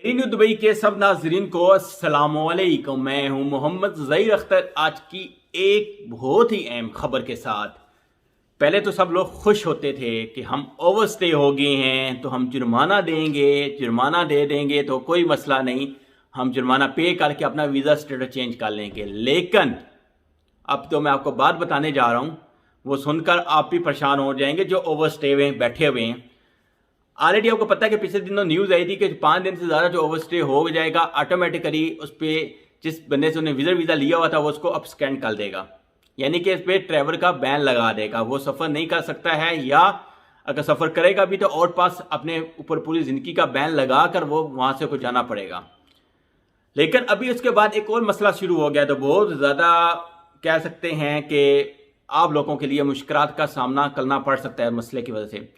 New Dubai के सब नाजरीन को अस्सलाम वालेकुम। मैं हूं मोहम्मद ज़हीर अख्तर, आज की एक बहुत ही अहम खबर के साथ। पहले तो सब लोग खुश होते थे कि हम ओवरस्टे हो गए हैं तो हम जुर्माना देंगे, जुर्माना दे देंगे तो कोई मसला नहीं, हम जुर्माना पे करके अपना वीज़ा स्टेटस चेंज कर लेंगे। लेकिन अब तो मैं आपको बात बताने जा रहा हूँ, वो सुनकर आप भी परेशान हो जाएंगे जो ओवरस्टे हुए बैठे हुए हैं। ऑलरेडी आपको पता है कि पिछले दिनों न्यूज़ आई थी कि 5 दिन से ज़्यादा जो ओवरस्टे हो जाएगा ऑटोमेटिकली उस पर जिस बंदे से उन्हें वीज़ा लिया हुआ था वो उसको अब स्कैन कर देगा, यानी कि इस पर ट्रैवल का बैन लगा देगा। वो सफ़र नहीं कर सकता है, या अगर सफ़र करेगा भी तो आउट पास अपने ऊपर पूरी ज़िंदगी का बैन लगा कर वो वहाँ से कुछ जाना पड़ेगा। लेकिन अभी उसके बाद एक और मसला शुरू हो गया, तो बहुत ज़्यादा कह सकते हैं कि आप लोगों के लिए मुश्किलात का सामना करना पड़ सकता है। मसले की वजह से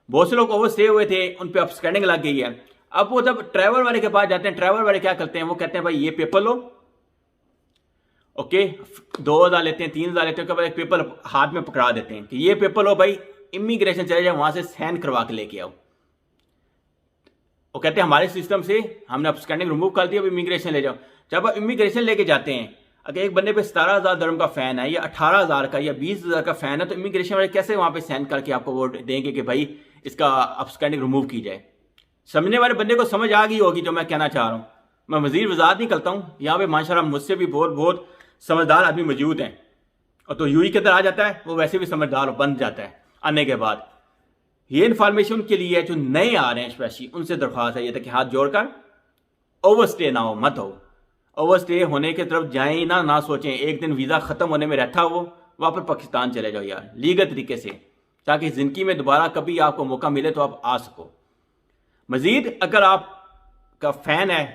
बहुत से लोग ओवरस्टे हुए थे, उन पे अब स्कैनिंग लग गई है। अब वो जब ट्रैवल वाले के पास जाते हैं, ट्रैवल वाले क्या करते हैं, वो कहते हैं भाई ये पेपर लो, ओके 2,000 लेते हैं, 3,000 लेते हैं, उसके बाद एक पेपर हाथ में पकड़ा देते हैं कि ये पेपर लो भाई, इमिग्रेशन चले जाए वहां से साइन करवा के लेके आओ। वो कहते हैं हमारे सिस्टम से हमने अब स्कैनिंग रिमूव कर दिया, अब इमिग्रेशन ले जाओ। जब आप इमिग्रेशन लेके जाते हैं, अगर एक बंदे पे 17,000 दरम का फैन है या 18,000 का या 20,000 का फैन है, तो इमिग्रेशन वाले कैसे वहां पे साइन करके आपको वो देंगे कि भाई इसका अब स्कैनिंग रिमूव की जाए। समझने वाले बंदे को समझ आ गई होगी जो मैं कहना चाह रहा हूँ। मैं मजीद वजाहत नहीं करता हूँ, यहाँ पे माशाल्लाह मुझसे भी बहुत बहुत समझदार आदमी मौजूद हैं, और तो यूई के अंदर आ जाता है वो वैसे भी समझदार बन जाता है आने के बाद। ये इन्फॉर्मेशन के लिए जो नए आ रहे हैं स्पेशली उनसे दरख्वास्त है ये कि हाथ जोड़कर ओवरस्टे ना हो, मत हो। ओवरस्टे होने की तरफ जाएं ना सोचें, एक दिन वीज़ा ख़त्म होने में रहता हो वापस पाकिस्तान चले जाओ यार, लीगल तरीके से, ताकि ज़िंदगी में दोबारा कभी आपको मौका मिले तो आप आ सको। मज़ीद अगर आपका फ़ैन है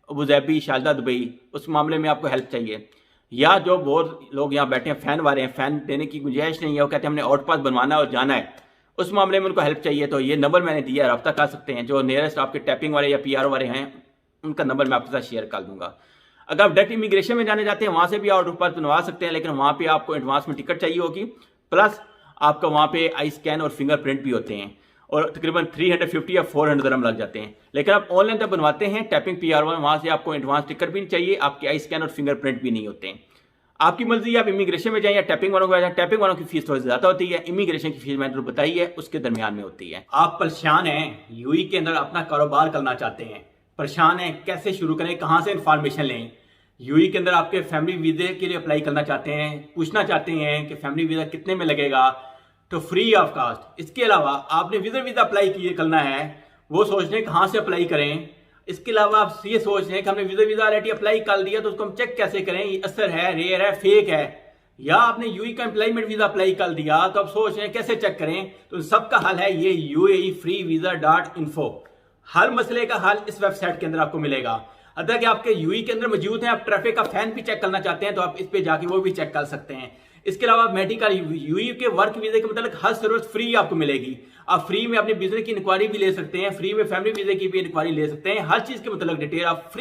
अबू धाबी, शारजा, दुबई, उस मामले में आपको हेल्प चाहिए, या जो बहुत लोग यहाँ बैठे हैं फ़ैन वाले हैं, फ़ैन देने की गुंजाइश नहीं है, वो कहते हैं हमने आउट पास बनवाना है और जाना है, उस मामले में उनको हेल्प चाहिए, तो ये नंबर मैंने दिया है, रब्ता कर सकते हैं। जो नियरेस्ट आपके टैपिंग वाले या PR वाले हैं उनका नंबर मैं आपके साथ शेयर कर दूंगा। अगर आप डायरेक्ट इमिग्रेशन में जाने जाते हैं वहाँ से भी आउट पास बनवा सकते हैं, लेकिन वहाँ पे आपको एडवांस में टिकट चाहिए होगी, प्लस आपका वहाँ पे आई स्कैन और फिंगरप्रिंट भी होते हैं, और तकरीबन 350 या 400 दरम लग जाते हैं। लेकिन आप ऑनलाइन तक बनवाते हैं टैपिंग PR वाले, वहाँ से आपको एडवांस टिकट भी नहीं चाहिए, आपके आई स्कैन और फिंगरप्रिंट भी नहीं होते हैं। आपकी मर्जी, आप इमिग्रेशन में जाएं या टैपिंग वालों को जाएं। टैपिंग वालों की फीस थोड़ी ज़्यादा होती है, इमिग्रेशन की फीस मैंने तो बताई है उसके दरमियान में होती है। आप परेशान हैं, यूई के अंदर अपना कारोबार करना चाहते हैं, परेशान हैं कैसे शुरू करें, कहाँ से इंफॉर्मेशन लें। यूई के अंदर आपके फैमिली वीज़े के लिए अप्लाई करना चाहते हैं, पूछना चाहते हैं कि फैमिली वीज़ा कितने में लगेगा, तो फ्री ऑफ कास्ट। इसके अलावा आपने वीज़ा अप्लाई करना है, वो सोच रहे हैं कहाँ से अप्लाई करें। इसके अलावा आप ये सोच रहे हैं कि हमने वीज़ा ऑलरेडी अप्लाई कर दिया तो उसको हम चेक कैसे करें, ये असर है, रेयर है, फेक है। या आपने यूई का एम्प्लॉयमेंट वीज़ा अप्लाई कर दिया तो आप सोच रहे हैं कैसे चेक करें, तो सबका हल है ये UAE-freevisa.info। हर मसले का हल इस वेबसाइट के अंदर आपको मिलेगा। अगर कि आपके यूई के अंदर मौजूद हैं, आप ट्रैफिक का फैन भी चेक करना चाहते हैं तो आप इस पे जाके वो भी चेक कर सकते हैं। इसके अलावा मेडिकल, यूई के वर्क वीज़े के मतलब हर सर्विस फ्री आपको मिलेगी। आप फ्री में अपने बिजनेस की इंक्वायरी भी ले सकते हैं, फ्री में फैमिली वीज़े की भी इंक्वायरी ले सकते हैं, हर चीज़ के मतलब डिटेल आप फ्री